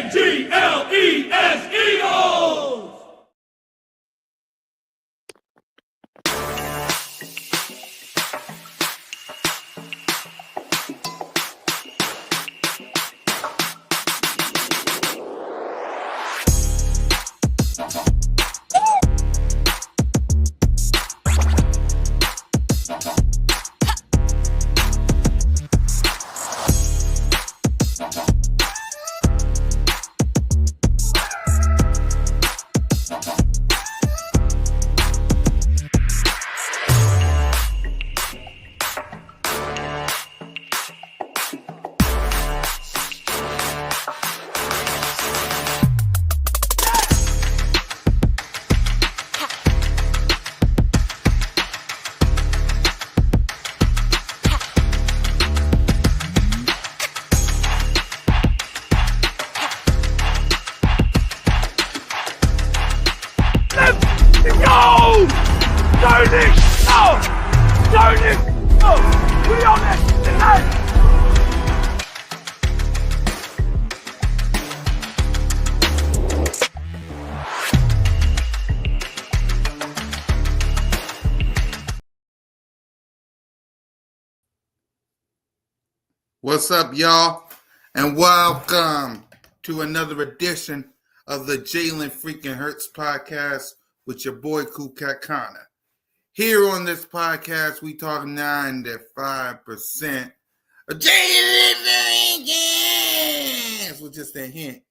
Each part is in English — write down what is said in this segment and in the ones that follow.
E-A-G-L-E-S, Eagles! What's up, y'all? And welcome to another edition of the Jalen Freaking Hurts podcast with your boy Cool Cat Connor. Here on this podcast, we talk 95% of Jalen Freaking with just a hint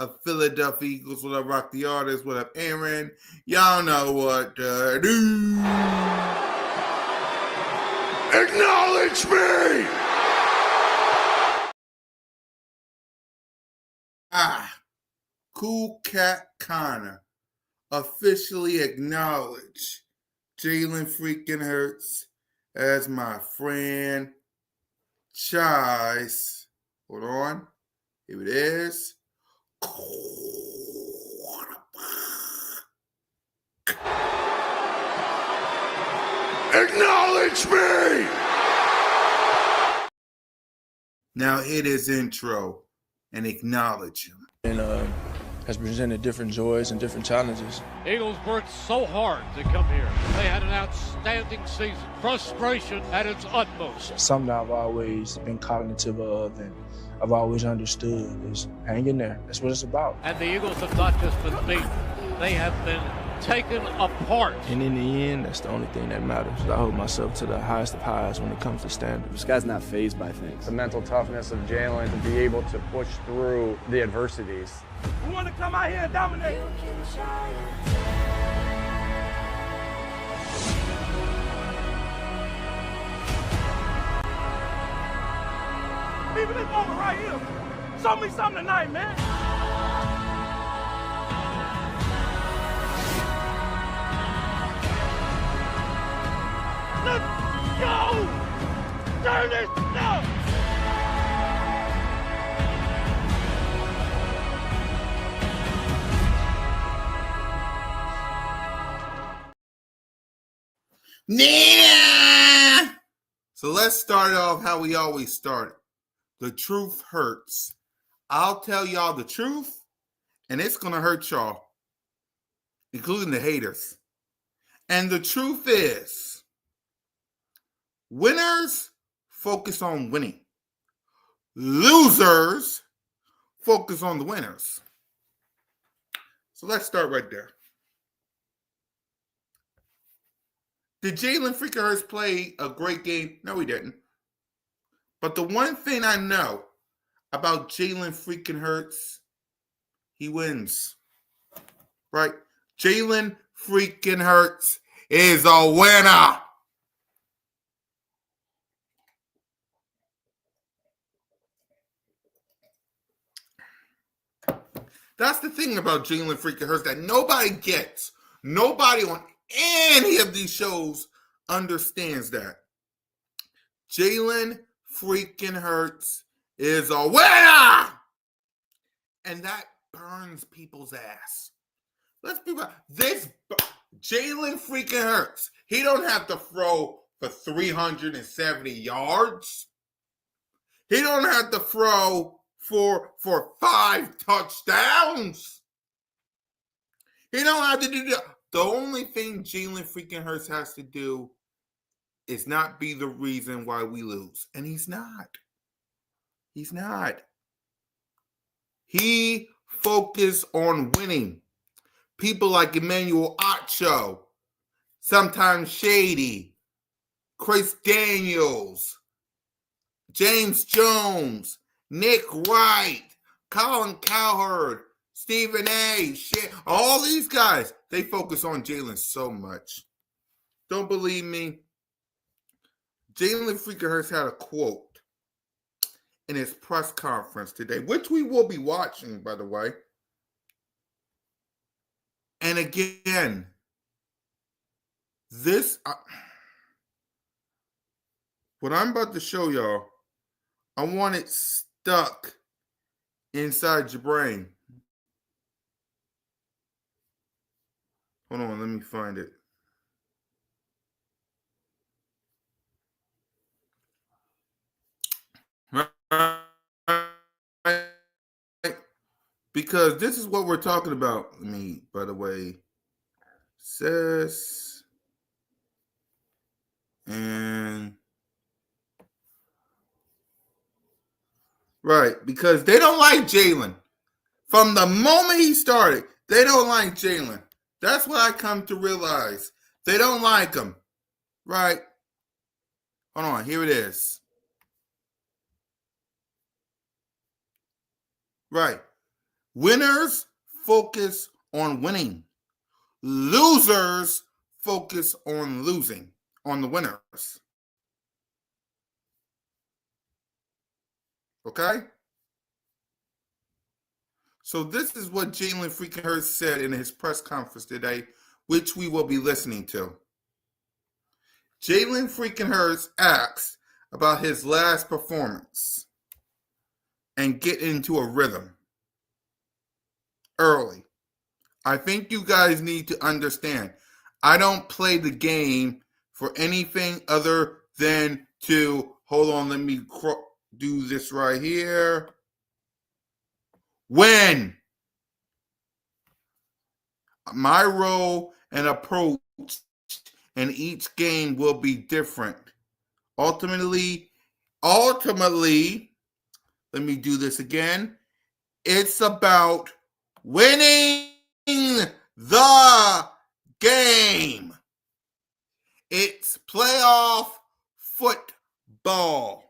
of Philadelphia Eagles. What up, Rock the Artist? What up, Aaron? Y'all know what to do. Acknowledge me! Cool Cat Connor officially acknowledge Jalen Freaking Hurts as my franchise. Hold on. Here it is. Acknowledge me! Now hit his intro and acknowledge him. And has presented different joys and different challenges. Eagles worked so hard to come here. They had an outstanding season. Frustration at its utmost. Something I've always been cognitive of and I've always understood is hang in there. That's what it's about. And the Eagles have not just been beaten. They have been taken apart. And in the end, that's the only thing that matters. I hold myself to the highest of highs when it comes to standards. This guy's not fazed by things. The mental toughness of Jalen to be able to push through the adversities. We want to come out here and dominate. Even this moment right here. Show me something tonight, man. Let's go! Turn this up! Yeah! So let's start off how we always start. The truth hurts. I'll tell y'all the truth, and it's going to hurt y'all, including the haters. And the truth is, winners focus on winning. Losers focus on the winners. So let's start right there. Did Jalen Freaking Hurts play a great game? No, he didn't. But the one thing I know about Jalen Freaking Hurts, he wins. Right? Jalen Freaking Hurts is a winner. That's the thing about Jalen Freaking Hurts that nobody gets. Nobody on any of these shows understands that. Jalen Freaking Hurts is a winner. And that burns people's ass. Let's be real. This Jalen Freaking Hurts, he don't have to throw for 370 yards. He don't have to throw for 5 touchdowns. He don't have to do that. The only thing Jalen freaking Hurts has to do is not be the reason why we lose. And he's not. He's not. He focused on winning. People like Emmanuel Acho, sometimes Shady, Chris Daniels, James Jones, Nick Wright, Colin Cowherd, Stephen A. All these guys, they focus on Jalen so much. Don't believe me? Jalen freaking Hurts had a quote in his press conference today, which we will be watching, by the way. And again, what I'm about to show y'all, I want it stuck inside your brain. Hold on, let me find it. Because this is what we're talking about. Let me, by the way, says and right, because they don't like Jalen. From the moment he started, they don't like Jalen. That's what I come to realize. They don't like him. Right? Hold on, here it is. Right. Winners focus on winning. Losers focus on losing, on the winners. Okay? So this is what Jalen freaking Hurts said in his press conference today, which we will be listening to. Jalen freaking Hurts asked about his last performance and get into a rhythm early. I think you guys need to understand, I don't play the game for anything other than to, hold on, let me do this right here. Win. My role and approach in each game will be different. Ultimately, let me do this again. It's about winning the game. It's playoff football.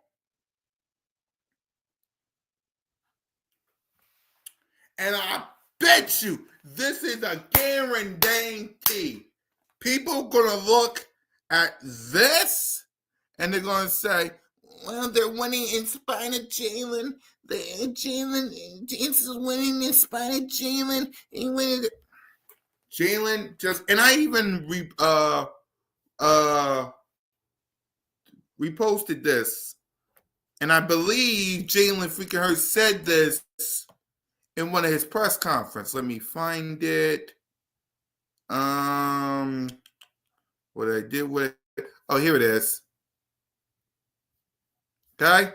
And I bet you this is a guarantee. People are going to look at this and they're going to say, well, they're winning in spite of Jalen. Jalen is winning in spite of Jalen. Jalen just, and I even reposted this, and I believe Jalen freaking Hurts said this in one of his press conferences. Let me find it. What I did with it. Oh, here it is. Okay?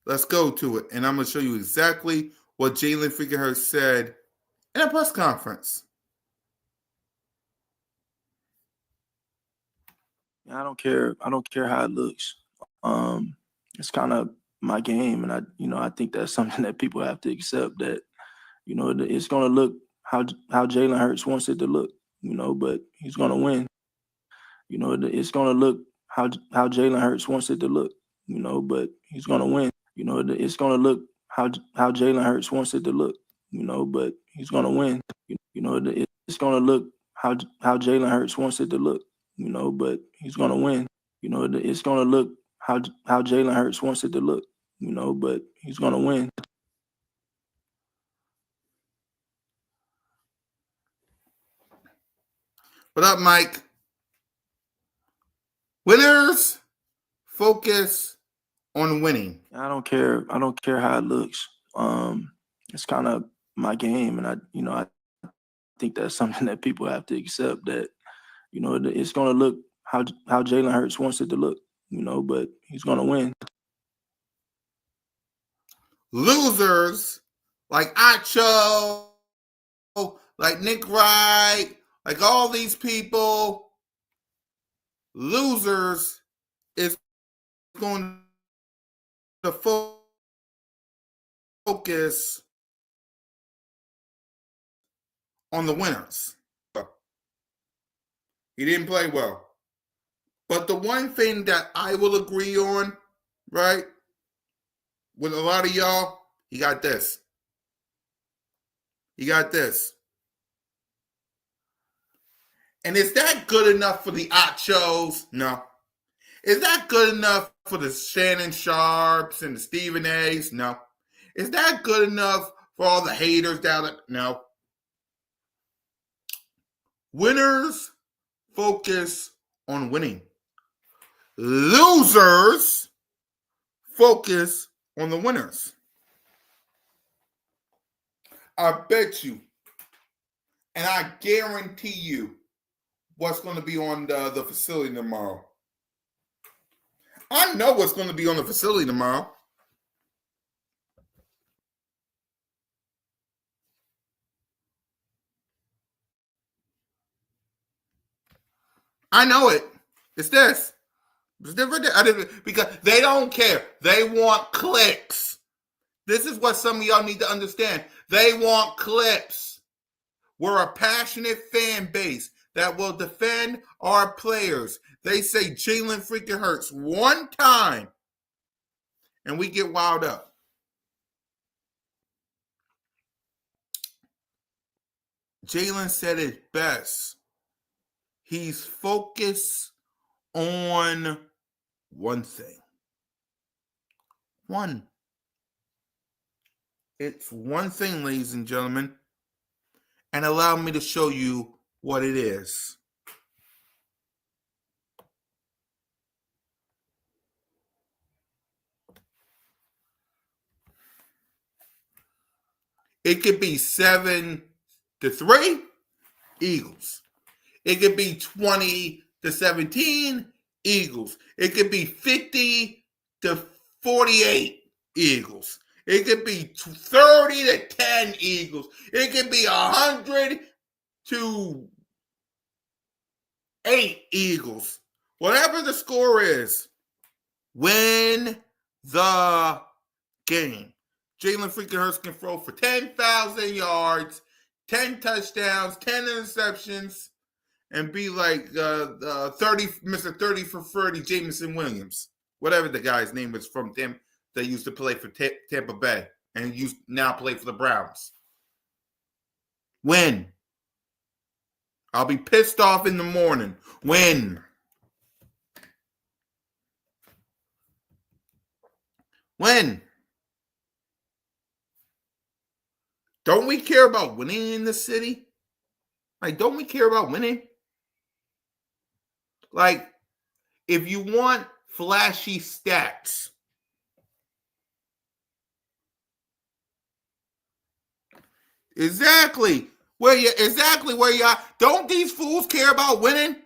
Let's go to it. And I'm going to show you exactly what Jalen freaking Hurts said in a press conference. I don't care. I don't care how it looks. It's kind of my game, and I think that's something that people have to accept, that it's going to look how Jalen Hurts wants it to look, but he's going to win. It's going to look how Jalen Hurts wants it to look, but he's going to win. It's going to look how Jalen Hurts wants it to look, but he's going to win. It's going to look how Jalen Hurts wants it to look, but he's going to win. It's going to look how Jalen Hurts wants it to look, but he's going to win. What up, Mike? Winners focus on winning. I don't care. I don't care how it looks. It's kind of my game, and I think that's something that people have to accept, that it's going to look how Jalen Hurts wants it to look, but he's going to win. Losers like Acho, like Nick Wright, like all these people, losers is going to focus on the winners. He didn't play well. But the one thing that I will agree on, right, with a lot of y'all, he got this. He got this. And is that good enough for the Achos? No. Is that good enough for the Shannon Sharps and the Stephen A's? No. Is that good enough for all the haters down there? No. Winners focus on winning. Losers focus on the winners. I bet you, and I guarantee you, what's going to be on the facility tomorrow. I know what's going to be on the facility tomorrow. I know it. It's this. It's different. Because they don't care. They want clicks. This is what some of y'all need to understand. They want clips. We're a passionate fan base that will defend our players. They say Jalen freaking Hurts one time, and we get wild up. Jalen said it best. He's focused on one thing. One. It's one thing, ladies and gentlemen. And allow me to show you what it is. It could be 7-3, Eagles. It could be 20-17, Eagles. It could be 50-48, Eagles. It could be 30-10, Eagles. It could be 100-8, Eagles. Whatever the score is, win the game. Jalen freaking Hurts can throw for 10,000 yards, 10 touchdowns, 10 interceptions, and be like Mr. 30 for 30, Jameson Williams. Whatever the guy's name is from them that used to play for Tampa Bay and now play for the Browns. Win. I'll be pissed off in the morning. Win. Win. Don't we care about winning in this city? Like, don't we care about winning? Like, if you want flashy stats, exactly where you are. Don't these fools care about winning?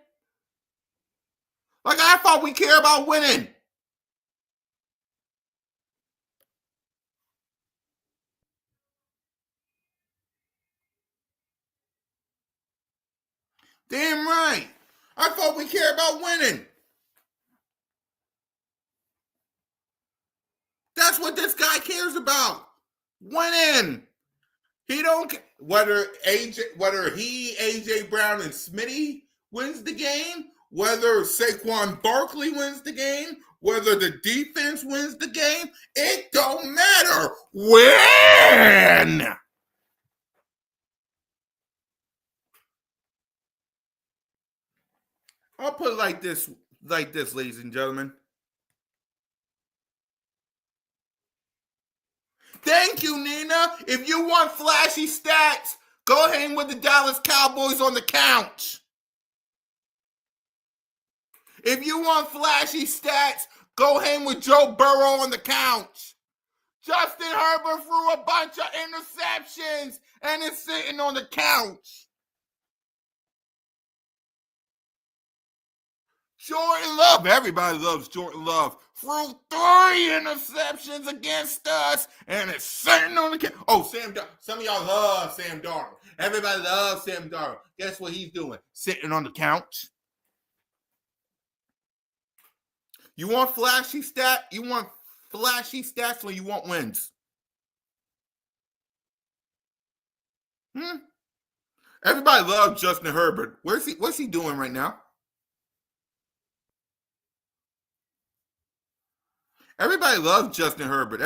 Like, I thought we care about winning. Damn right. I thought we cared about winning. That's what this guy cares about. Winning. He don't care whether AJ Brown and Smitty wins the game, whether Saquon Barkley wins the game, whether the defense wins the game. It don't matter. Win. I'll put it like this, ladies and gentlemen. Thank you, Nina. If you want flashy stats, go hang with the Dallas Cowboys on the couch. If you want flashy stats, go hang with Joe Burrow on the couch. Justin Herbert threw a bunch of interceptions and is sitting on the couch. Jordan Love. Everybody loves Jordan Love. Threw 3 interceptions against us, and it's sitting on the couch. Oh, Sam Darnold. Some of y'all love Sam Darnold. Everybody loves Sam Darnold. Guess what he's doing? Sitting on the couch. You want flashy stat? You want flashy stats, or you want wins? Everybody loves Justin Herbert. What's he doing right now? Everybody loves Justin Herbert.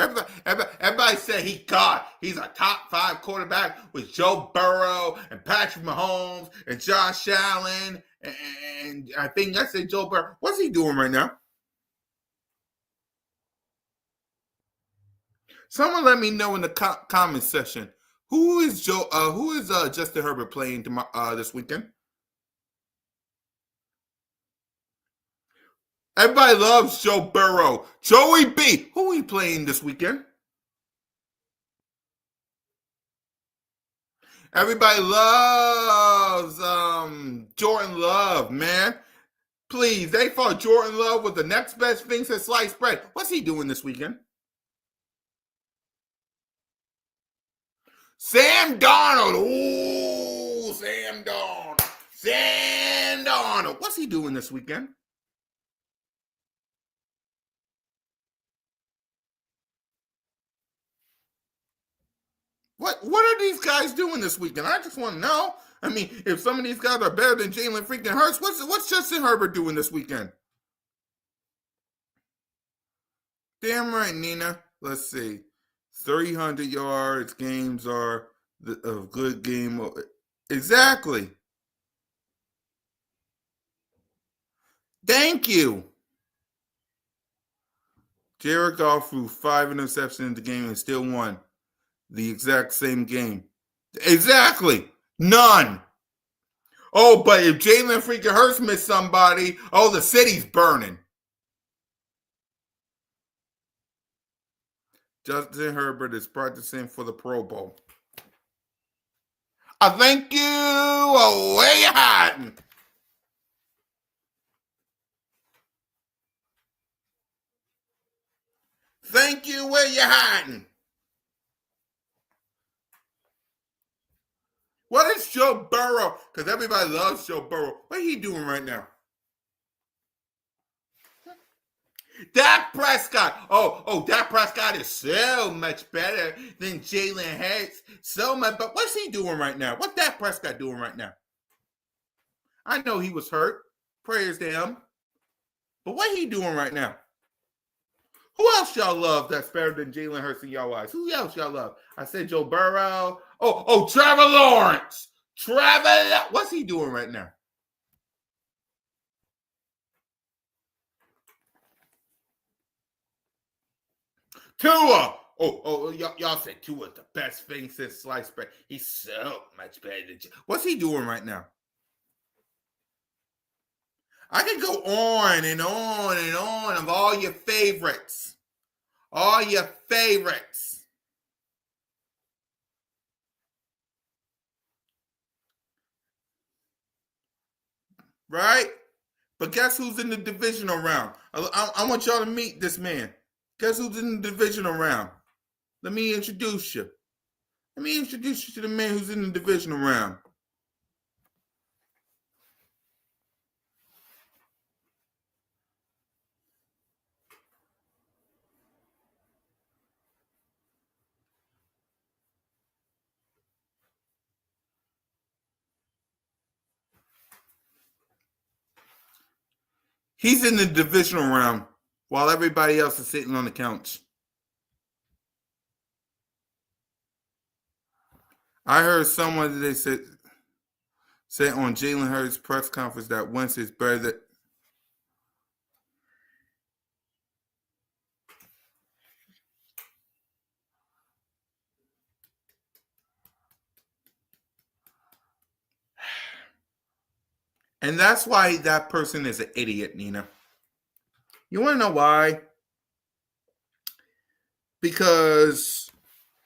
Everybody said he's a top 5 quarterback with Joe Burrow and Patrick Mahomes and Josh Allen. And I think I said Joe Burrow. What's he doing right now? Someone let me know in the comment section. Who is Justin Herbert playing this weekend? Everybody loves Joe Burrow. Joey B. Who are we playing this weekend? Everybody loves Jordan Love, man. Please, they thought Jordan Love was the next best thing to sliced bread. What's he doing this weekend? Sam Darnold. Ooh, Sam Darnold. Sam Darnold. What's he doing this weekend? What are these guys doing this weekend? I just want to know. I mean, if some of these guys are better than Jalen freaking Hurts, what's Justin Herbert doing this weekend? Damn right, Nina. Let's see. 300 yards games are a good game. Exactly. Thank you. Jared Goff threw 5 interceptions in the game and still won the exact same game. Exactly. None. Oh, but if Jalen freaking Hurts missed somebody, the city's burning. Justin Herbert is practicing for the Pro Bowl. I thank you. Where you hiding? Thank you. Where you hiding? What is Joe Burrow? Because everybody loves Joe Burrow. What are he doing right now? Dak Prescott. Dak Prescott is so much better than Jalen Hurts. So much. But what's he doing right now? What's Dak Prescott doing right now? I know he was hurt. Prayers to him. But what he doing right now? Who else y'all love that's better than Jalen Hurts in y'all eyes? Who else y'all love? I said Joe Burrow. Trevor Lawrence. What's he doing right now? Tua. Y'all said Tua's the best thing since sliced bread. He's so much better than what's he doing right now? I could go on and on and on of all your favorites. All your favorites. Right? But guess who's in the divisional round? I want y'all to meet this man. Guess who's in the divisional round? Let me introduce you. Let me introduce you to the man who's in the divisional round. He's in the divisional round while everybody else is sitting on the couch. I heard someone today said on Jalen Hurts' press conference that Wentz is better than. And that's why that person is an idiot, Nina. You want to know why? Because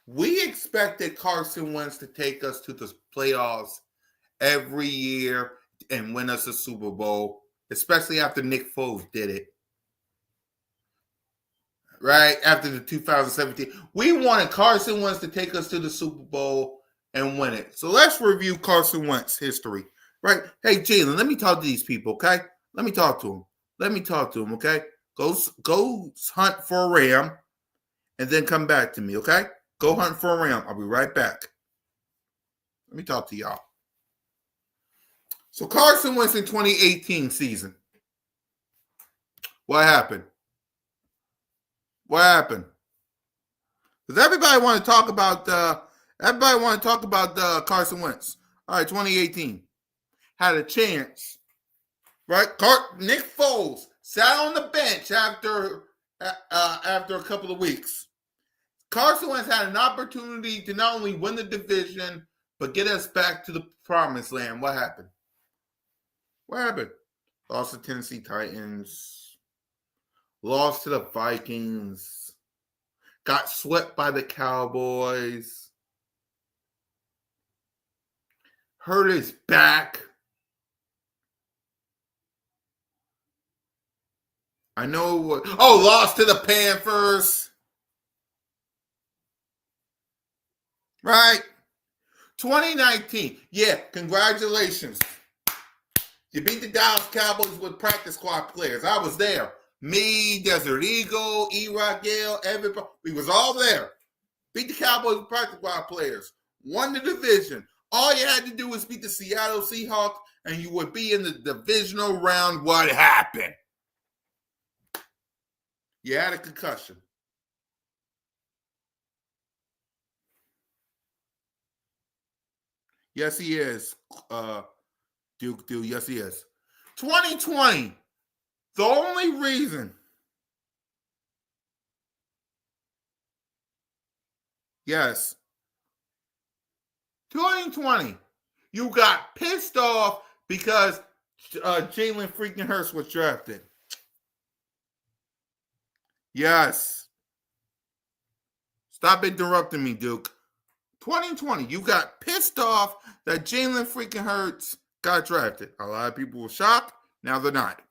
we expected Carson Wentz to take us to the playoffs every year and win us a Super Bowl. especially after Nick Foles did it. Right after the 2017, we wanted Carson Wentz to take us to the Super Bowl and win it. So let's review Carson Wentz history. Right? Hey, Jalen, let me talk to these people, okay? Let me talk to them. Okay? Go hunt for a ram and then come back to me, okay? Go hunt for a ram. I'll be right back. Let me talk to y'all. So Carson Wentz in 2018 season. What happened? Because everybody want to talk about Carson Wentz. All right, 2018 had a chance, right? Nick Foles sat on the bench after a couple of weeks. Carson Wentz had an opportunity to not only win the division but get us back to the promised land. What happened? Lost to Tennessee Titans. Lost to the Vikings. Got swept by the Cowboys. Hurt his back. I know what. Oh, lost to the Panthers. Right? 2019. Yeah, congratulations. You beat the Dallas Cowboys with practice squad players. I was there. Me, Desert Eagle, E-Rock Gale, everybody. We was all there. Beat the Cowboys with practice squad players. Won the division. All you had to do was beat the Seattle Seahawks, and you would be in the divisional round. What happened? You had a concussion. Yes, he is. Duke, yes, he is. 2020. The only reason. Yes. 2020. You got pissed off because Jalen freaking Hurts was drafted. Yes. Stop interrupting me, Duke. 2020. You got pissed off that Jalen freaking Hurts got drafted. A lot of people were shocked. Now they're not.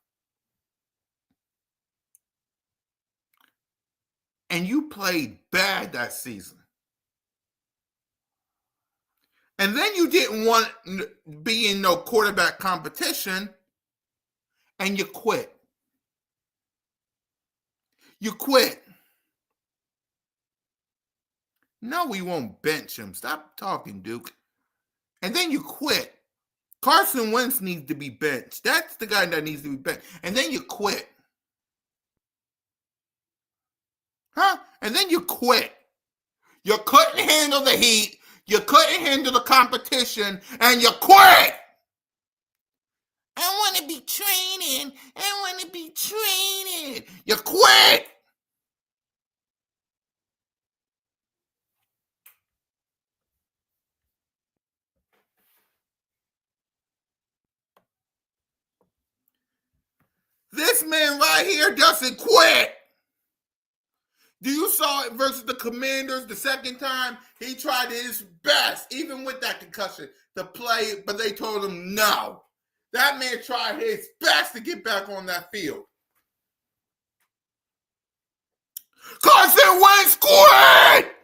And you played bad that season. And then you didn't want to be in no quarterback competition, and you quit. You quit. No, we won't bench him. Stop talking, Duke. And then you quit. Carson Wentz needs to be benched. That's the guy that needs to be benched. And then you quit. Huh? And then you quit. You couldn't handle the heat. You couldn't handle the competition. And you quit. I want to be training. You quit. This man right here doesn't quit. Do you saw it versus the Commanders the second time? He tried his best, even with that concussion, to play, but they told him no. That man tried his best to get back on that field. Carson Wentz quit!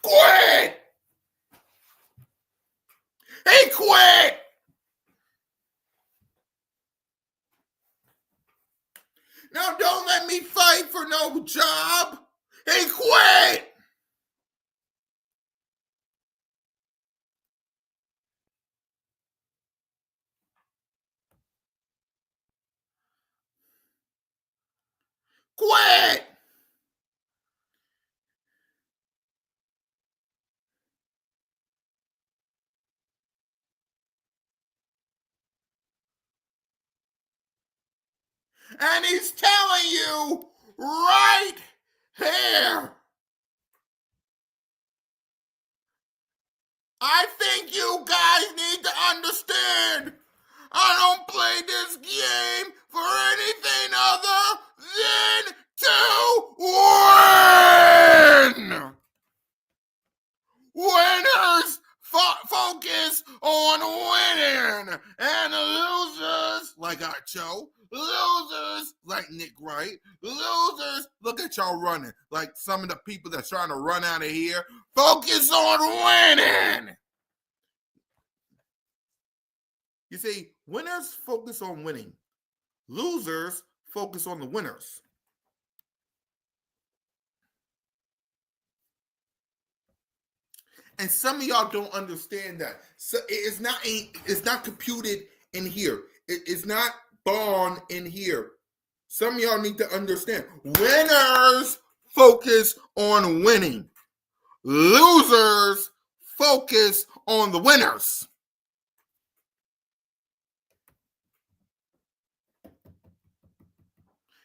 Quit! He quit! Now don't let me fight for no job. He quit. Quit. And he's telling you right here. I think you guys need to understand. I don't play this game for anything other than to win. Winners focus on winning. And the losers, like Acho, losers, like Nick Wright, losers, look at y'all running. Like some of the people that's trying to run out of here, focus on winning. You see, winners focus on winning. Losers focus on the winners. And some of y'all don't understand that. So it's not computed in here. It's not born in here. Some of y'all need to understand. Winners focus on winning. Losers focus on the winners.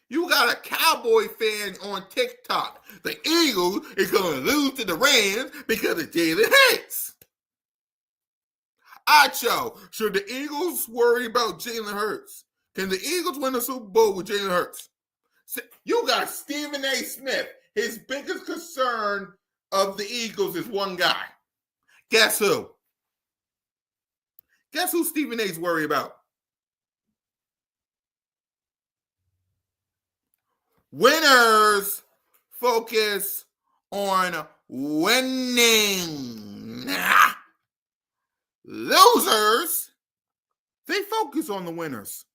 You got a Cowboy fan on TikTok. The Eagles is going to lose to the Rams because of Jalen Hurts. Acho, should the Eagles worry about Jalen Hurts? Can the Eagles win the Super Bowl with Jalen Hurts? You got Stephen A. Smith. His biggest concern of the Eagles is one guy. Guess who? Guess who Stephen A's worried about? Winners focus on winning. Losers, they focus on the winners.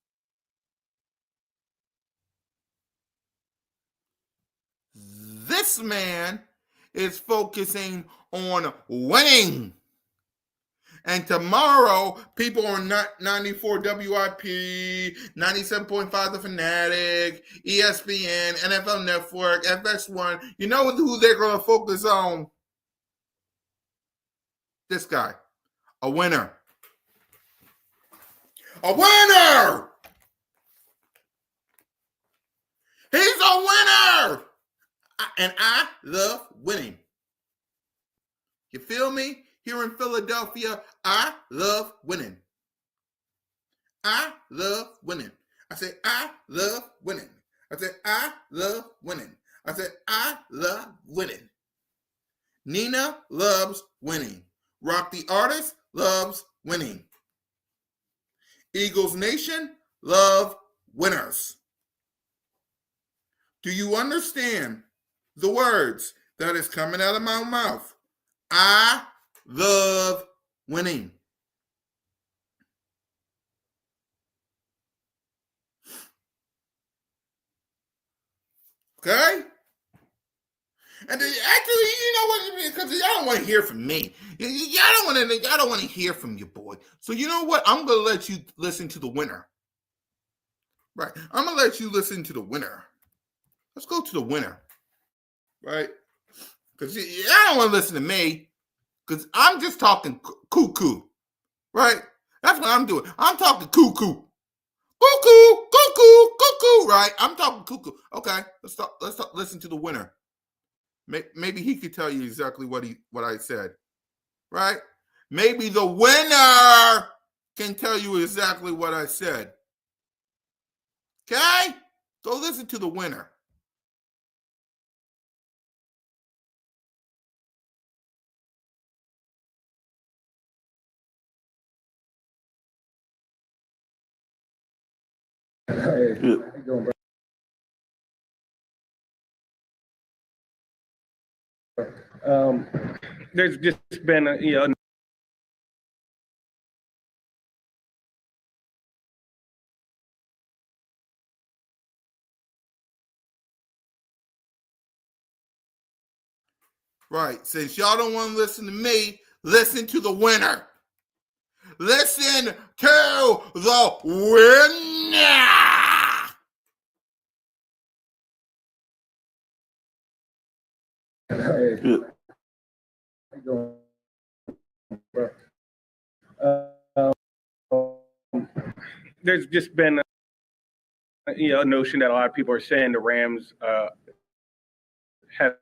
This man is focusing on winning. And tomorrow, people on 94 WIP, 97.5 The Fanatic, ESPN, NFL Network, FS1, you know who they're going to focus on? This guy. A winner. A winner! He's a winner! And I love winning. You feel me? Here in Philadelphia, I love winning. I love winning. I said, I love winning. I said, I love winning. I said, I love winning. Nina loves winning. Rock the Artist loves winning. Eagles Nation love winners. Do you understand the words that is coming out of my mouth? I love winning. Okay? And then, actually, you know what? Because y'all don't want to hear from me. Y'all don't want to hear from your boy. So you know what? I'm gonna let you listen to the winner. Right? I'm gonna let you listen to the winner. Let's go to the winner. Right? Because y'all don't want to listen to me. Because I'm just talking cuckoo. Right? That's what I'm doing. I'm talking cuckoo. Cuckoo, cuckoo, cuckoo. Right? I'm talking cuckoo. Okay, let's talk. Listen to the winner. Maybe he could tell you exactly what I said. Right? Maybe the winner can tell you exactly what I said. Okay? Go listen to the winner. Hey, how you doing, bro? There's just been Right. Since y'all don't want to listen to me, listen to the winner. Listen to the winner. Hey, how you doing, bro? There's just been a notion that a lot of people are saying the Rams have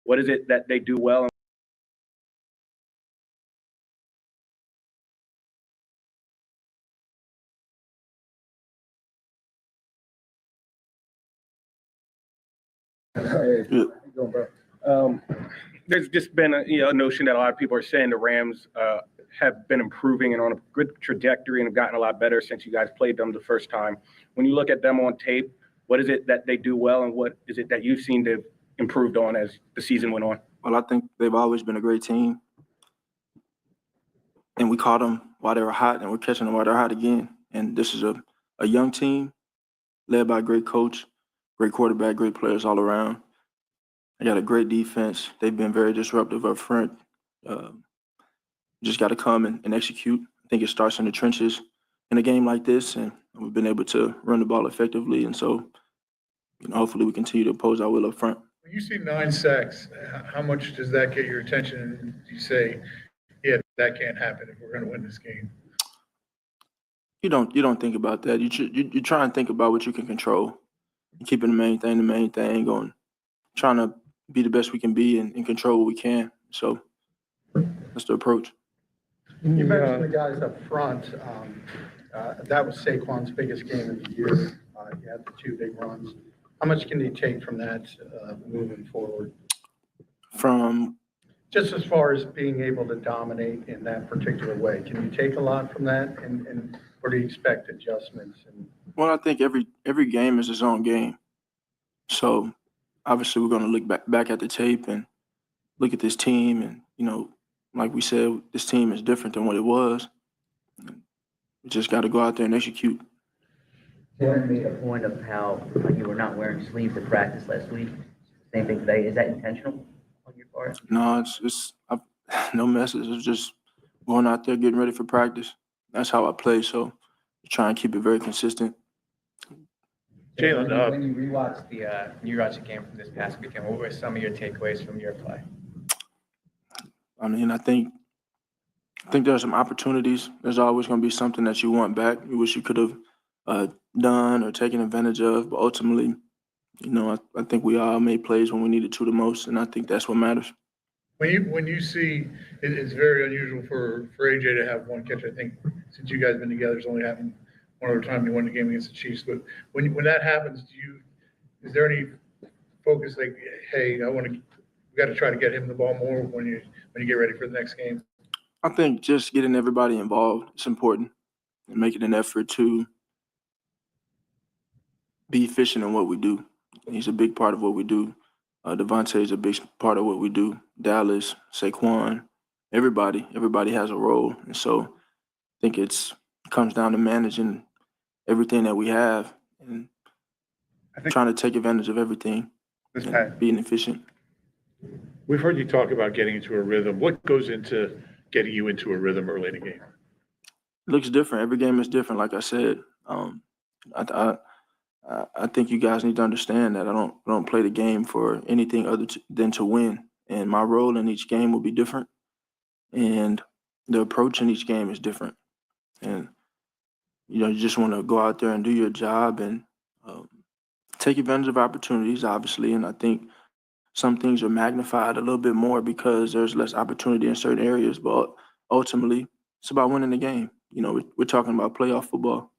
what is it that they do well? Hey, how you doing, bro? There's just been a notion that a lot of people are saying the Rams have been improving and on a good trajectory and have gotten a lot better since you guys played them the first time. When you look at them on tape, what is it that they do well, and what is it that you've seen they've improved on as the season went on? Well, I think they've always been a great team, and we caught them while they were hot, and we're catching them while they're hot again. And this is a young team led by a great coach, great quarterback, great players all around. They got a great defense. They've been very disruptive up front. Just got to come and execute. I think it starts in the trenches in a game like this, and we've been able to run the ball effectively. And so, hopefully we continue to oppose our will up front. When you see 9 sacks, how much does that get your attention? And you say, yeah, that can't happen if we're going to win this game. You don't think about that. You try and think about what you can control. Keeping the main thing, going, trying to be the best we can be and control what we can. So that's the approach. You mentioned the guys up front. That was Saquon's biggest game of the year. He had the 2 big runs. How much can you take from that moving forward? From just as far as being able to dominate in that particular way, can you take a lot from that, and or do you expect adjustments? Well, I think every game is its own game. So obviously we're going to look back at the tape and look at this team, and like we said, this team is different than what it was. We just got to go out there and execute. Jordan made a point of how you were not wearing sleeves at practice last week. Same thing today. Is that intentional on your part? No, it's no message. It's just going out there, getting ready for practice. That's how I play. So try and keep it very consistent. Jalen, when you rewatched the game from this past weekend, what were some of your takeaways from your play? I mean, I think there are some opportunities. There's always going to be something that you want back. You wish you could have done or taken advantage of. But ultimately, I think we all made plays when we needed to the most, and I think that's what matters. When you see, it's very unusual for AJ to have 1 catch. I think since you guys have been together, it's only happened one other time he won the game against the Chiefs. But when that happens, is there any focus like, hey, we got to try to get him the ball more when you get ready for the next game? I think just getting everybody involved is important, and making an effort to be efficient in what we do. He's a big part of what we do. Devontae is a big part of what we do. Dallas, Saquon, everybody has a role. And so I think it comes down to managing everything that we have and trying to take advantage of everything and being efficient. We've heard you talk about getting into a rhythm. What goes into getting you into a rhythm early in the game? It looks different. Every game is different, like I said. I think you guys need to understand that I don't play the game for anything other than to win. And my role in each game will be different. And the approach in each game is different. And, you just want to go out there and do your job and take advantage of opportunities, obviously. And I think some things are magnified a little bit more because there's less opportunity in certain areas. But ultimately, it's about winning the game. We're talking about playoff football.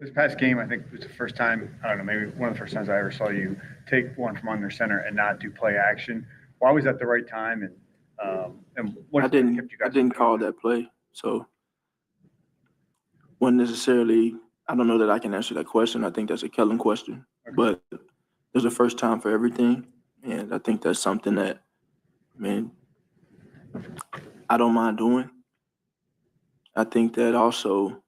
This past game, I think it was the first time, I don't know, maybe one of the first times I ever saw you take one from under center and not do play action. Why was that the right time? And what I didn't call that play. So wasn't necessarily, I don't know that I can answer that question. I think that's a Kellen question. Okay. But there's a first time for everything. And I think that's something that, I don't mind doing. I think that also,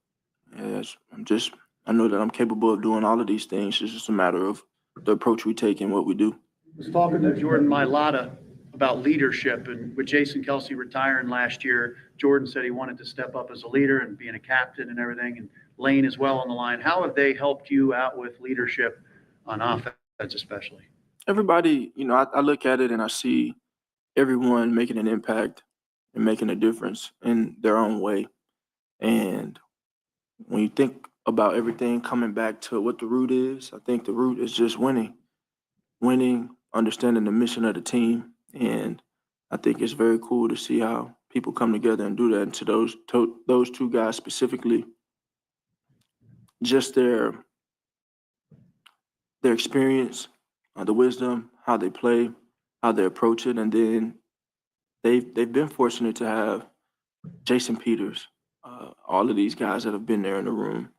I know that I'm capable of doing all of these things. It's just a matter of the approach we take and what we do. I was talking to Jordan Mailata about leadership, and with Jason Kelsey retiring last year, Jordan said he wanted to step up as a leader and being a captain and everything, and Lane as well on the line. How have they helped you out with leadership on offense especially? Everybody, I look at it and I see everyone making an impact and making a difference in their own way. And when you think about everything coming back to what the root is, I think the root is just winning, understanding the mission of the team. And I think it's very cool to see how people come together and do that. And to those 2 guys specifically, just their experience, the wisdom, how they play, how they approach it, and then they've been fortunate to have Jason Peters, all of these guys that have been there in the room,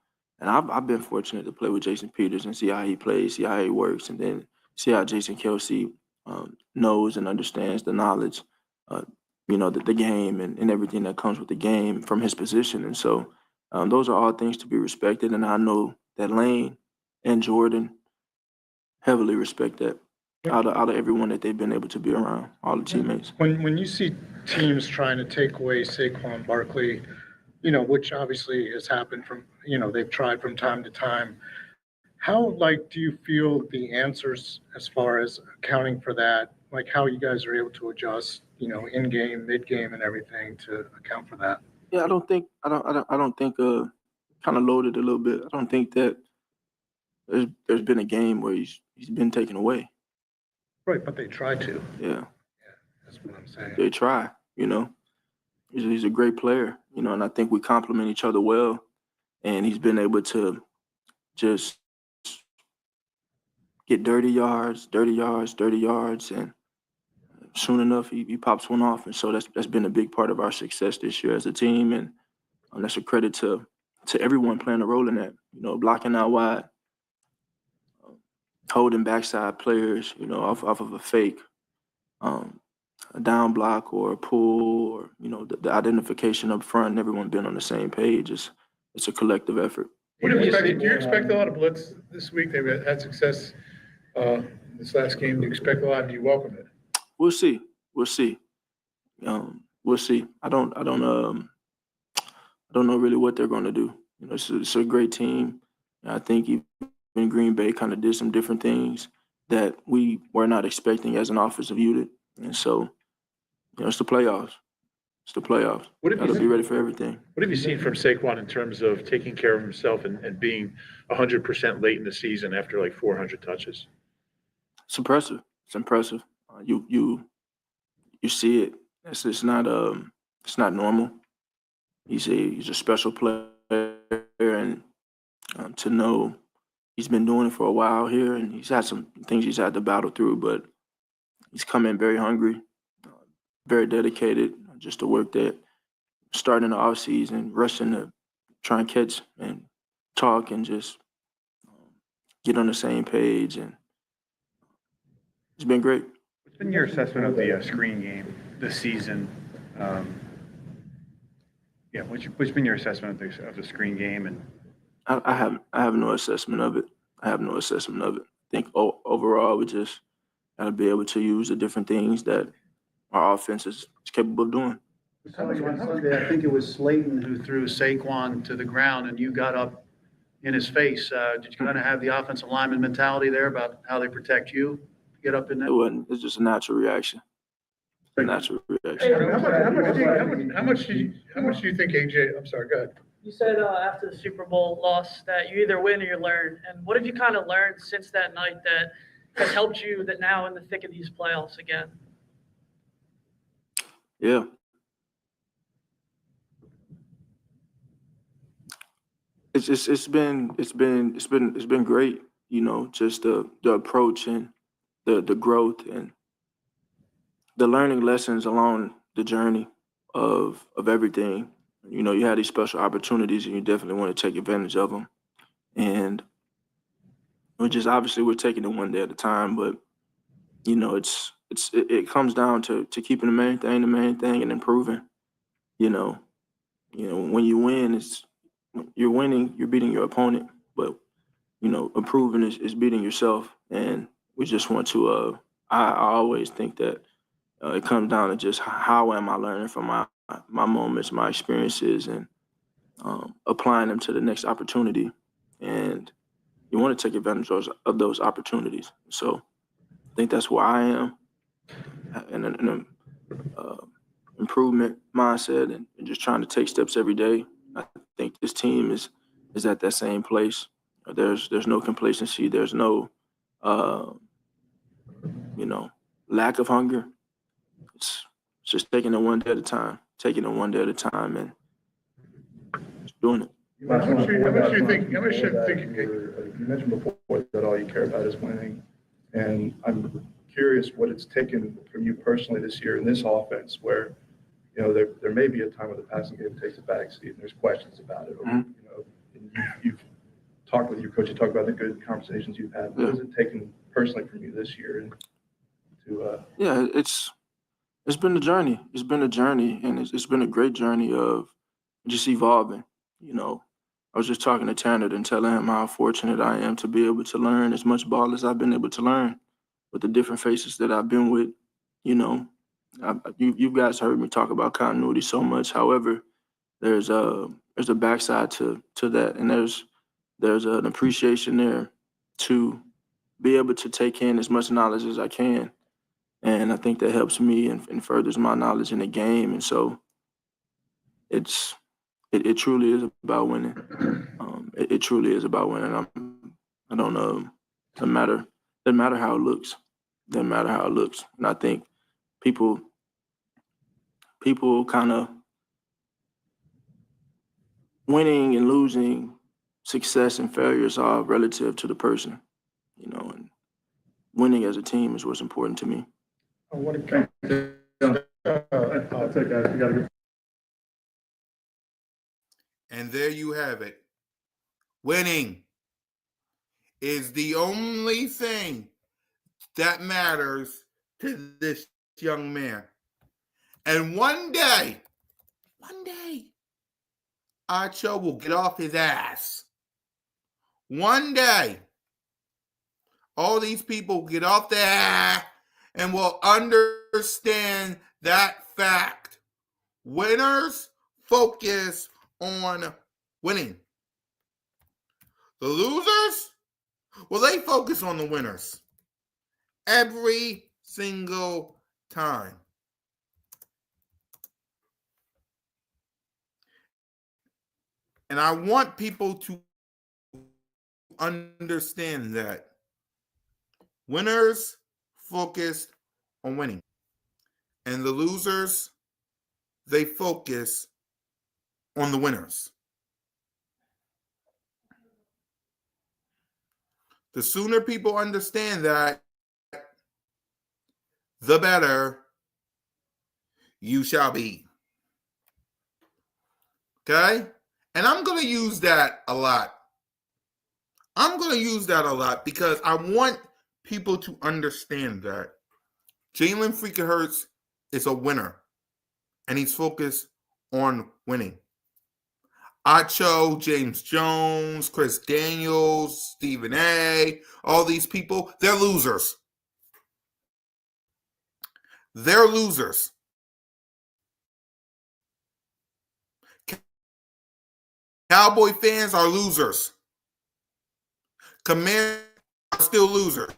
and I've been fortunate to play with Jason Peters and see how he plays, see how he works, and then see how Jason Kelsey knows and understands the knowledge, the game and everything that comes with the game from his position, and so those are all things to be respected, and I know that Lane and Jordan heavily respect that out of everyone that they've been able to be around, all the teammates. When you see teams trying to take away Saquon Barkley, which obviously has happened from, they've tried from time to time, how, do you feel the answers as far as accounting for that, how you guys are able to adjust, in game, mid game and everything to account for that? Yeah, I don't think kind of loaded a little bit. I don't think that there's been a game where he's been taken away. Right, but they try to. Yeah. That's what I'm saying. They try, He's a great player, and I think we complement each other well. And he's been able to just get dirty yards, and soon enough he pops one off. And so that's been a big part of our success this year as a team, and that's a credit to everyone playing a role in that. Blocking out wide, holding backside players, off of a fake, a down block or a pull, or the identification up front, and everyone being on the same page. It's a collective effort. Do you expect a lot of blitz this week? They've had success this last game. Do you expect a lot? Do you welcome it? We'll see. We'll see. I don't know really what they're going to do. It's a great team. I think even Green Bay kind of did some different things that we were not expecting as an offensive unit. And so, it's the playoffs. It's the playoffs. Got to be ready for everything. What have you seen from Saquon in terms of taking care of himself and being 100% late in the season after 400 touches? It's impressive. It's impressive. You see it. It's not normal. He's a special player, and to know he's been doing it for a while here, and he's had some things he's had to battle through, but he's come in very hungry, very dedicated, just to work that, starting the offseason, rushing to try and catch and talk and just get on the same page, and it's been great. What's been your assessment of the screen game this season? What's been your assessment of the screen game? And I have no assessment of it. I think overall we just got to be able to use the different things that our offense is capable of doing. Sunday, I think it was Slayton who threw Saquon to the ground and you got up in his face. Did you kind of have the offensive lineman mentality there about how they protect you? Get up in that? It wasn't. It's just a natural reaction. How much do you think AJ? I'm sorry. Go ahead. You said after the Super Bowl loss that you either win or you learn. And what have you kind of learned since that night that has helped you that now in the thick of these playoffs again? Yeah. It's been great, just the approach and the growth and the learning lessons along the journey of everything. You have these special opportunities and you definitely want to take advantage of them. And we're taking it one day at a time, but it comes down to keeping the main thing and improving. When you win, you're winning, you're beating your opponent, but improving is beating yourself. And we just want to I always think that it comes down to just how am I learning from my moments, my experiences, and applying them to the next opportunity. And you want to take advantage of those opportunities. So I think that's where I am, in an improvement mindset and just trying to take steps every day. I think this team is at that same place. There's no complacency. There's no lack of hunger. It's just taking it one day at a time, and just doing it. How much do you think? You mentioned before that all you care about is winning, and curious what it's taken from you personally this year in this offense where, you know, there may be a time where the passing game takes a backseat and there's questions about it. Or, you know, and you've talked with your coach, you talked about the good conversations you've had. What has it taken personally from you this year to Yeah, it's been a journey. It's been a journey, and it's been a great journey of just evolving. You know, I was just talking to Tanner and telling him how fortunate I am to be able to learn as much ball as I've been able to learn with the different faces that I've been with. You know, you guys heard me talk about continuity so much. However, there's a backside to that, and there's an appreciation there to be able to take in as much knowledge as I can. And I think that helps me and furthers my knowledge in the game. And so it truly is about winning. It truly is about winning. I don't know. Doesn't matter how it looks. Doesn't matter how it looks. And I think people kind of winning and losing, success and failures are relative to the person, you know, and winning as a team is what's important to me. what it comes I'll take that. You got to go. And there you have it. Winning is the only thing that matters to this young man. And one day, Acho will get off his ass. One day, all these people get off their ass and will understand that fact. Winners focus on winning. The losers, well, they focus on the winners every single time. And I want people to understand that winners focus on winning. And the losers, they focus on the winners. The sooner people understand that, the better you shall be. Okay? And I'm going to use that a lot. Because I want people to understand that Jalen freaking Hurts is a winner. And he's focused on winning. Acho, James Jones, Chris Daniels, Stephen A., all these people, they're losers. They're losers. Cowboy fans are losers. Commanders are still losers.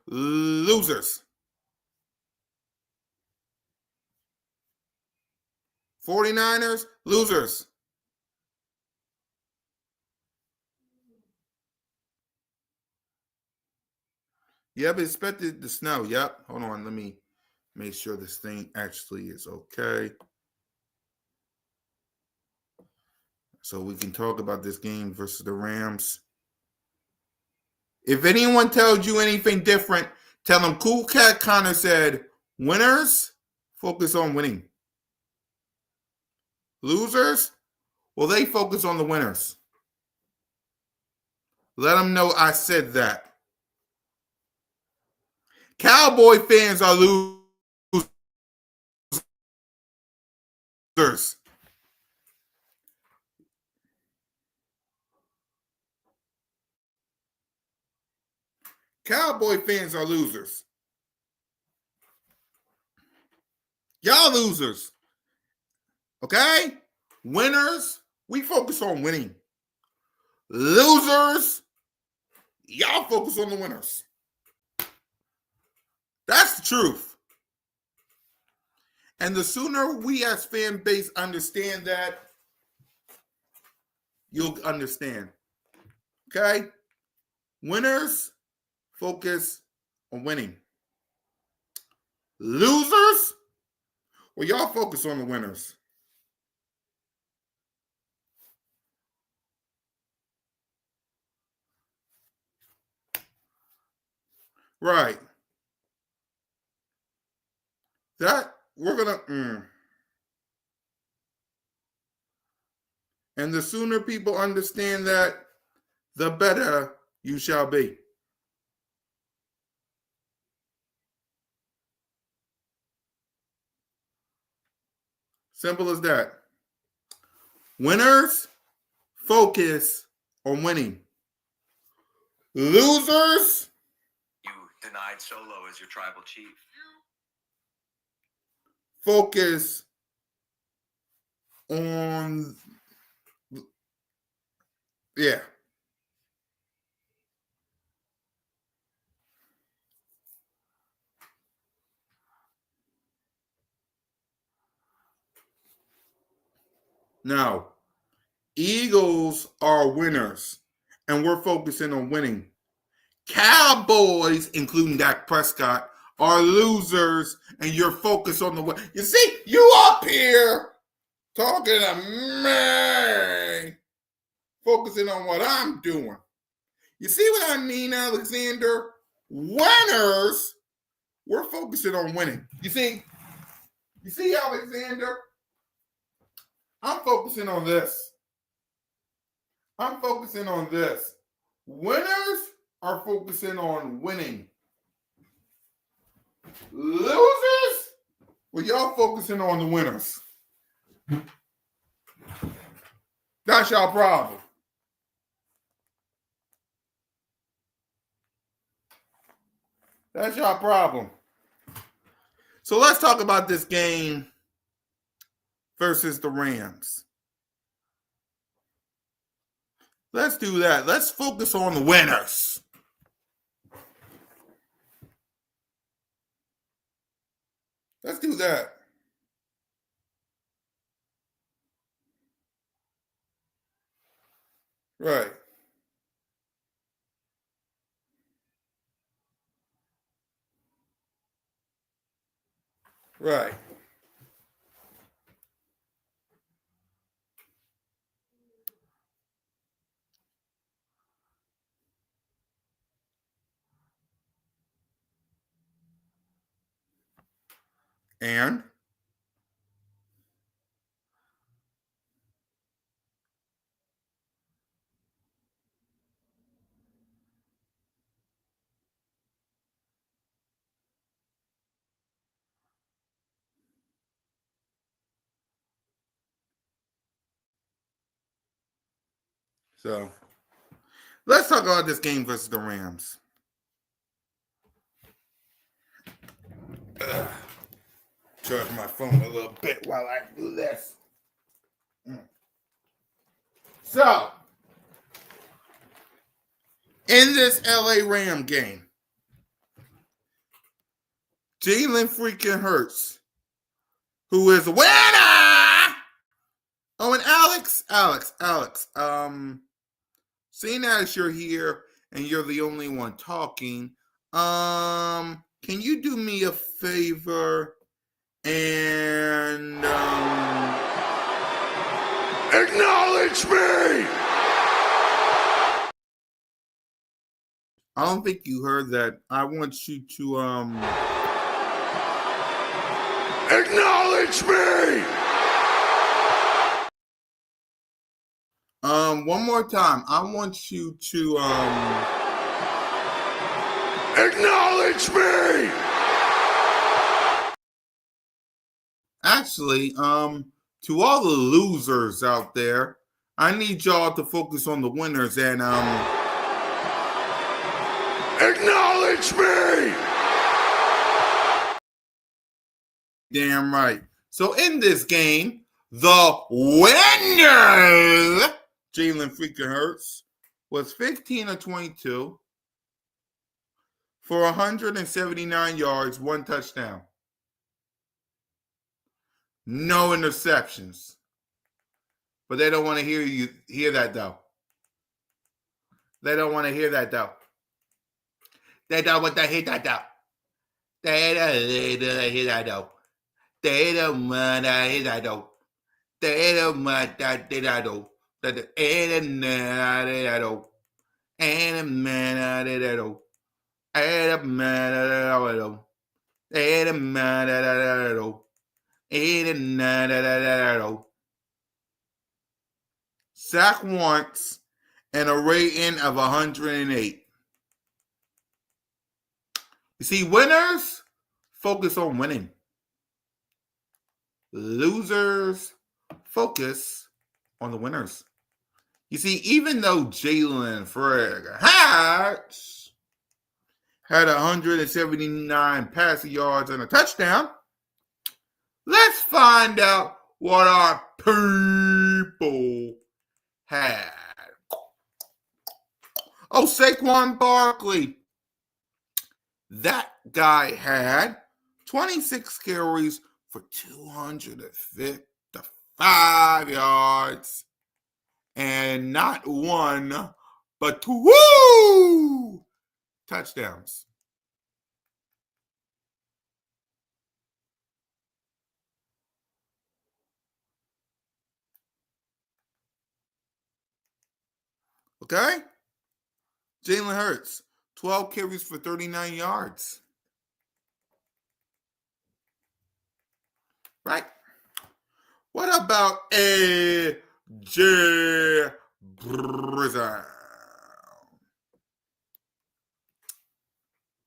Losers. 49ers, losers. Yep, expected to snow. Yep. Hold on. Let me make sure this thing actually is okay. So we can talk about this game versus the Rams. If anyone tells you anything different, tell them Cool Cat Connor said, winners focus on winning. Losers, well, they focus on the winners. Let them know I said that. Cowboy fans are losers. Cowboy fans are losers. Y'all losers. Okay? Winners, we focus on winning. Losers, y'all focus on the winners. That's the truth. And the sooner we as fan base understand that, you'll understand. Okay? Winners focus on winning. Losers, well, y'all focus on the winners. Right. That we're gonna. And the sooner people understand that, the better you shall be. Simple as that. Winners focus on winning. Losers. You denied Solo as your tribal chief. Focus on, yeah. Now, Eagles are winners, and we're focusing on winning. Cowboys, including Dak Prescott, are losers, and you're focused on the win. You see, you up here talking to me, focusing on what I'm doing. You see what I mean, Alexander? Winners, we're focusing on winning. You see, Alexander? I'm focusing on this. I'm focusing on this. Winners are focusing on winning. Losers, well, y'all focusing on the winners. That's y'all problem. That's y'all problem. So let's talk about this game versus the Rams. Let's do that. Let's focus on the winners. Let's do that. Right. Right. And so let's talk about this game versus the Rams. Charge my phone a little bit while I do this. So, in this LA Ram game, Jalen freaking Hurts, who is a winner. Oh, and Alex, seeing as you're here and you're the only one talking, can you do me a favor and Acknowledge me! I don't think you heard that. I want you to Acknowledge me! One more time. I want you to Acknowledge me! Actually, to all the losers out there, I need y'all to focus on the winners and Acknowledge me! Damn right. So in this game, the winner, Jalen freaking Hurts, was 15 of 22 for 179 yards, 1 touchdown. No interceptions. But they don't want to hear that though. They don't want to hear that though. They don't want to hear that though. They don't hear that though. They don't want to hear that though. They don't want to hear that though. Sack once and a rating of 108. You see, winners focus on winning. Losers focus on the winners. You see, even though Jalen had 179 passing yards and a touchdown, let's find out what our people had. Oh, Saquon Barkley. That guy had 26 carries for 255 yards and not one, but two touchdowns. Okay? Jalen Hurts, 12 carries for 39 yards. Right? What about A.J. Brown?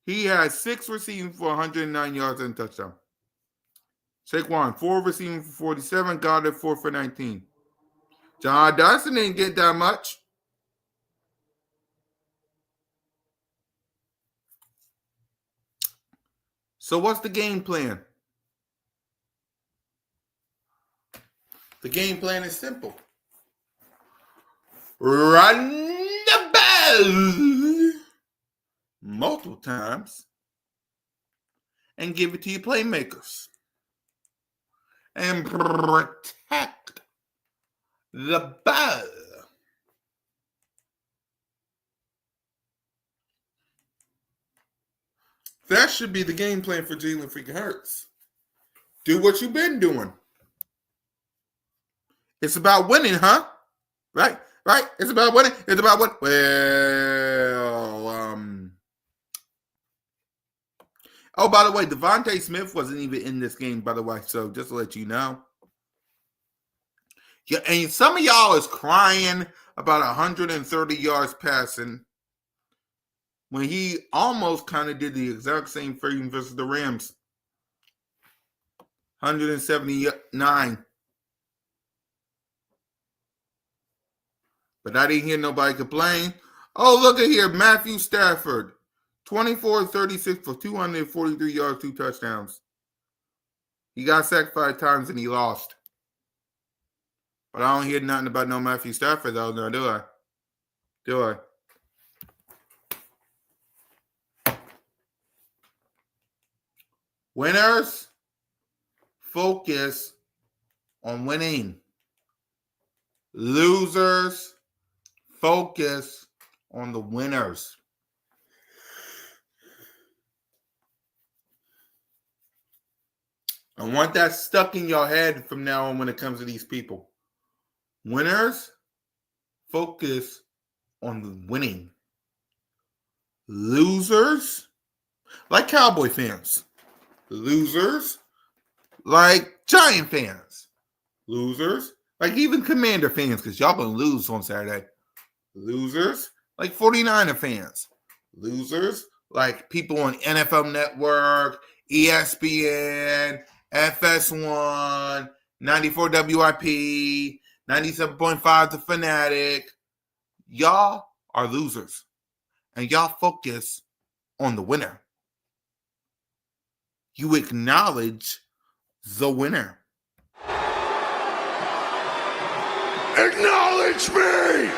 He had 6 receiving for 109 yards and a touchdown. Saquon, 4 receiving for 47. Goddard, 4 for 19. John Dodson didn't get that much. So what's the game plan? The game plan is simple. Run the ball multiple times and give it to your playmakers. And protect the ball. That should be the game plan for Jalen freaking Hurts. Do what you've been doing. It's about winning, huh? Right? It's about winning. It's about what? Oh, by the way, Devontae Smith wasn't even in this game, by the way. So just to let you know. Yeah, and some of y'all is crying about 130 yards passing when he almost kind of did the exact same thing versus the Rams. 179. But I didn't hear nobody complain. Oh, look at here. Matthew Stafford. 24-36 for 243 yards, 2 touchdowns. He got sacked 5 times and he lost. But I don't hear nothing about no Matthew Stafford, though, no, do I? Do I? Winners focus on winning. Losers focus on the winners. I want that stuck in your head from now on when it comes to these people. Winners focus on the winning. Losers, like Cowboy fans. Losers, like Giant fans. Losers, like even Commander fans, because y'all gonna lose on Saturday. Losers, like 49er fans. Losers, like people on NFL Network, ESPN, FS1, 94 WIP, 97.5 The Fanatic. Y'all are losers. And y'all focus on the winner. You acknowledge the winner. Acknowledge me!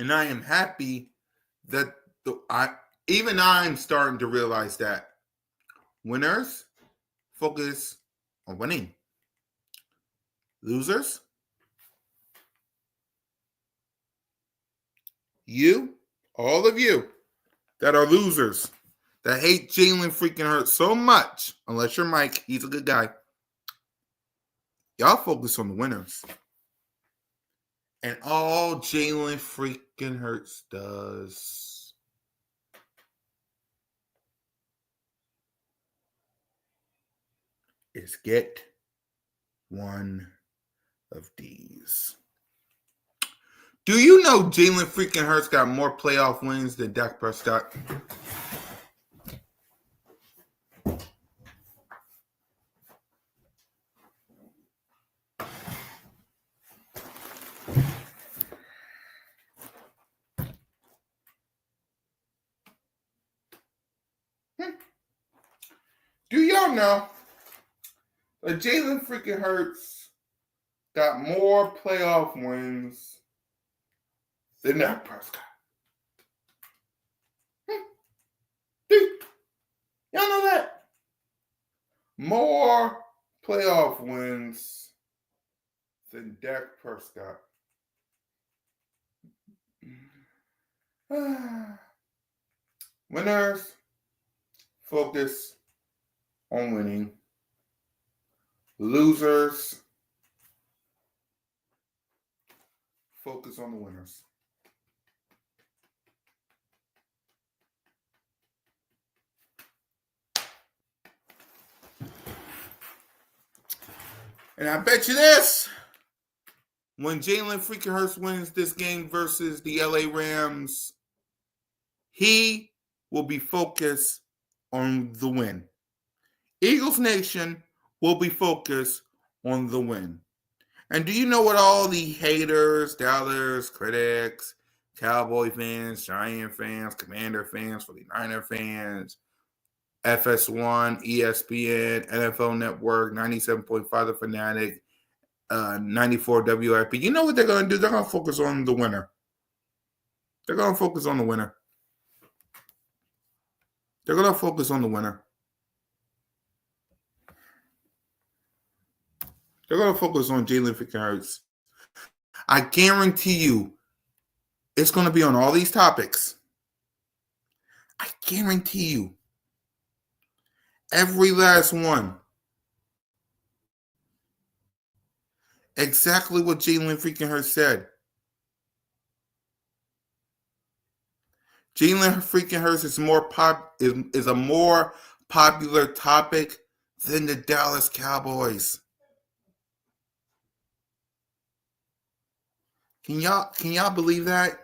And I am happy that I'm starting to realize that winners focus on winning. Losers, you, all of you that are losers, that hate Jalen freaking Hurts so much, unless you're Mike, he's a good guy. Y'all focus on the winners. And all Jalen freaking Hurts does is get one of these. Do you know Jalen freaking Hurts got more playoff wins than Dak Prescott? Do y'all know that Jalen freaking Hurts got more playoff wins than Dak Prescott? Y'all know that? More playoff wins than Dak Prescott. Winners focus on winning. Losers focus on the winners. And I bet you this, when Jalen freaking Hurts wins this game versus the LA Rams, he will be focused on the win. Eagles Nation will be focused on the win. And do you know what all the haters, doubters, critics, Cowboy fans, Giant fans, Commander fans, 49er fans, FS1, ESPN, NFL Network, 97.5 The Fanatic, 94 WIP. You know what they're going to do? They're going to focus on the winner. They're going to focus on the winner. They're going to focus on the winner. They're going to focus on Jalen freaking Hurts. I guarantee you it's going to be on all these topics. I guarantee you. Every last one. Exactly what Jalen freaking Hurts said. Jalen freaking Hurts is is a more popular topic than the Dallas Cowboys. Can y'all believe that?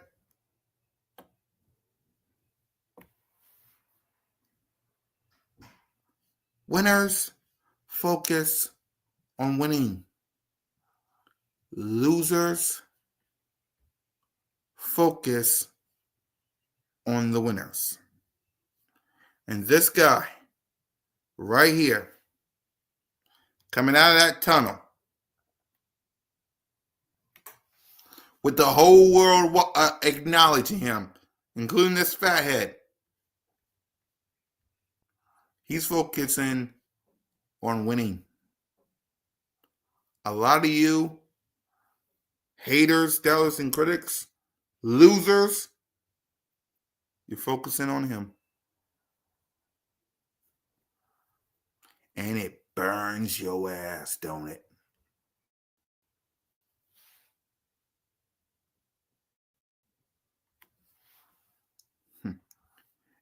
Winners focus on winning. Losers focus on the winners. And this guy right here, coming out of that tunnel, with the whole world acknowledging him, including this fathead, he's focusing on winning. A lot of you haters, doubters, and critics, losers, you're focusing on him. And it burns your ass, don't it?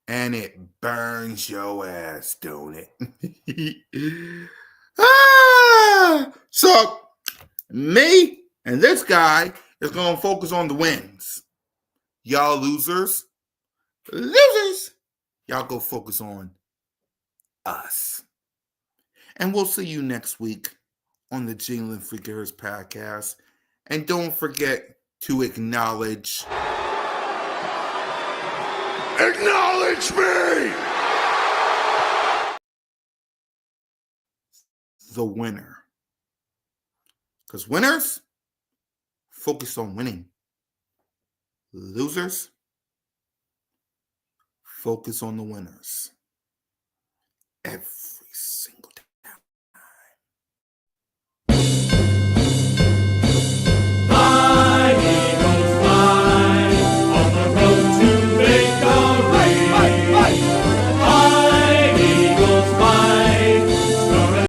And it burns your ass, don't it? So, me and this guy is going to focus on the wins. Y'all losers, y'all go focus on us. And we'll see you next week on the Jalen freaking Hurts podcast. And don't forget to acknowledge. Acknowledge me! The winner. Because winners focus on winning. Losers focus on the winners. Every single